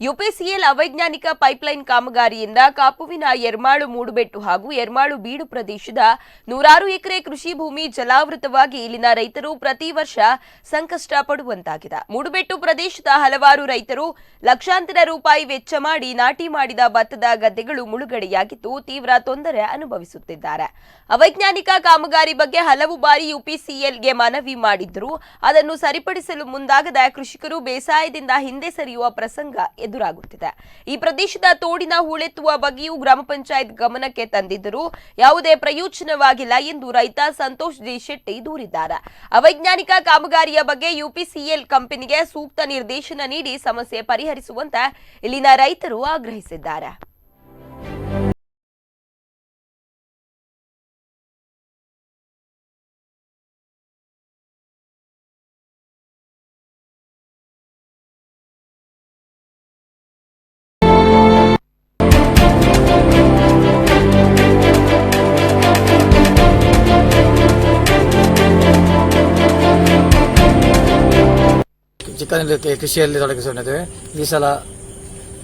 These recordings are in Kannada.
ಯುಪಿಸಿಎಲ್ ಅವೈಜ್ಞಾನಿಕ ಪೈಪ್ಲೈನ್ ಕಾಮಗಾರಿಯಿಂದ ಕಾಪುವಿನ ಯರ್ಮಾಳು ಮೂಡುಬೆಟ್ಟು ಹಾಗೂ ಯರ್ಮಾಳು ಬೀಡು ಪ್ರದೇಶದ 106 ಎಕರೆ ಕೃಷಿ ಭೂಮಿ ಜಲಾವೃತವಾಗಿ ಇಲ್ಲಿನ ರೈತರು ಪ್ರತಿ ವರ್ಷ ಸಂಕಷ್ಟ ಪಡುವಂತಾಗಿದೆ. ಮೂಡುಬೆಟ್ಟು ಪ್ರದೇಶದ ಹಲವಾರು ರೈತರು ಲಕ್ಷಾಂತರ ರೂಪಾಯಿ ವೆಚ್ಚ ಮಾಡಿ ನಾಟಿ ಮಾಡಿದ ಭತ್ತದ ಗದ್ದೆಗಳು ಮುಳುಗಡೆಯಾಗಿದ್ದು ತೀವ್ರ ತೊಂದರೆ ಅನುಭವಿಸುತ್ತಿದ್ದಾರೆ. ಅವೈಜ್ಞಾನಿಕ ಕಾಮಗಾರಿ ಬಗ್ಗೆ ಹಲವು ಬಾರಿ ಯುಪಿಸಿಎಲ್ಗೆ ಮನವಿ ಮಾಡಿದ್ದರೂ ಅದನ್ನು ಸರಿಪಡಿಸಲು ಮುಂದಾಗದ ಕೃಷಿಕರು ಬೇಸಾಯದಿಂದ ಹಿಂದೆ ಸರಿಯುವ ಪ್ರಸಂಗ ಎದುರಾಗುತ್ತಿದೆ. ಈ ಪ್ರದೇಶದ ತೋಡಿನ ಹೂಳೆತ್ತುವ ಬಗ್ಗೆಯೂ ಗ್ರಾಮ ಪಂಚಾಯತ್ ಗಮನಕ್ಕೆ ತಂದಿದ್ದರೂ ಯಾವುದೇ ಪ್ರಯೋಜನವಾಗಿಲ್ಲ ಎಂದು ರೈತ ಸಂತೋಷ್ ಜಿ ಶೆಟ್ಟಿ ದೂರಿದ್ದಾರೆ. ಅವೈಜ್ಞಾನಿಕ ಕಾಮಗಾರಿಯ ಬಗ್ಗೆ ಯುಪಿಸಿಎಲ್ ಕಂಪನಿಗೆ ಸೂಕ್ತ ನಿರ್ದೇಶನ ನೀಡಿ ಸಮಸ್ಯೆ ಪರಿಹರಿಸುವಂತೆ ಇಲ್ಲಿನ ರೈತರು ಆಗ್ರಹಿಸಿದ್ದಾರೆ. ಚಿಕ್ಕಂದಿನಲ್ಲಿ ಕೃಷಿಯಲ್ಲಿ ತೊಡಗಿಸಿಕೊಂಡಿದ್ದೇವೆ. ಈ ಸಲ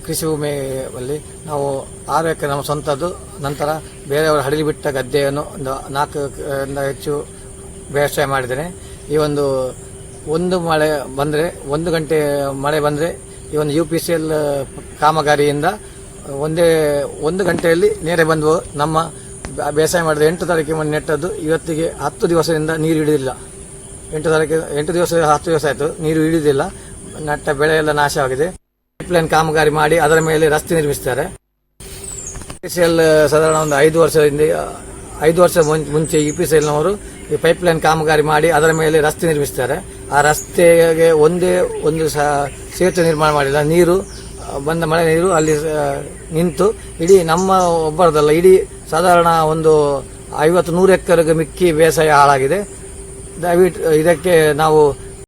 ಕೃಷಿ ಭೂಮಿಯಲ್ಲಿ ನಾವು 6 ಎಕರೆ ನಮ್ಮ ಸ್ವಂತದ್ದು, ನಂತರ ಬೇರೆಯವರು ಹಡಲಿ ಬಿಟ್ಟ ಗದ್ದೆಯನ್ನು ಒಂದು 4 ಹೆಚ್ಚು ವ್ಯವಸಾಯ ಮಾಡಿದ್ದೇನೆ. ಈ ಒಂದು ಮಳೆ ಬಂದರೆ 1 ಗಂಟೆ ಮಳೆ ಬಂದರೆ ಈ ಒಂದು ಯುಪಿಸಿಎಲ್ ಕಾಮಗಾರಿಯಿಂದ ಒಂದೇ 1 ಗಂಟೆಯಲ್ಲಿ ನೇರ ಬಂದು ನಮ್ಮ ಬೇಸಾಯ ಮಾಡಿದ 8 ತಾರೀಕಿಗೆ ನೆಟ್ಟದ್ದು ಇವತ್ತಿಗೆ 10 ದಿವಸದಿಂದ ನೀರು ಹಿಡಿದಿಲ್ಲ. 8 ದಿವಸ 10 ದಿವಸ ಆಯಿತು, ನೀರು ಹಿಡಿದಿಲ್ಲ. ನಟ್ಟ ಬೆಳೆ ಎಲ್ಲ ನಾಶವಾಗಿದೆ. ಪೈಪ್ಲೈನ್ ಕಾಮಗಾರಿ ಮಾಡಿ ಅದರ ಮೇಲೆ ರಸ್ತೆ ನಿರ್ಮಿಸುತ್ತಾರೆ. ಯುಪಿಸಿಎಲ್ ಸಾಧಾರಣ ಒಂದು 5 ವರ್ಷ ಮುಂಚೆ ಯುಪಿಸಿಎಲ್ನವರು ಈ ಪೈಪ್ಲೈನ್ ಕಾಮಗಾರಿ ಮಾಡಿ ಅದರ ಮೇಲೆ ರಸ್ತೆ ನಿರ್ಮಿಸುತ್ತಾರೆ. ಆ ರಸ್ತೆಗೆ ಒಂದೇ ಒಂದು ಸೇತುವೆ ನಿರ್ಮಾಣ ಮಾಡಿಲ್ಲ. ನೀರು ಬಂದ ಮಳೆ ನೀರು ಅಲ್ಲಿ ನಿಂತು ಇಡೀ ನಮ್ಮ ಒಬ್ಬರದಲ್ಲ, ಇಡೀ ಸಾಧಾರಣ ಒಂದು 50-100 ಎಕರೆಗೆ ಮಿಕ್ಕಿ ಬೇಸಾಯ ಹಾಳಾಗಿದೆ. ದಯವಿಟ್ಟು ಇದಕ್ಕೆ ನಾವು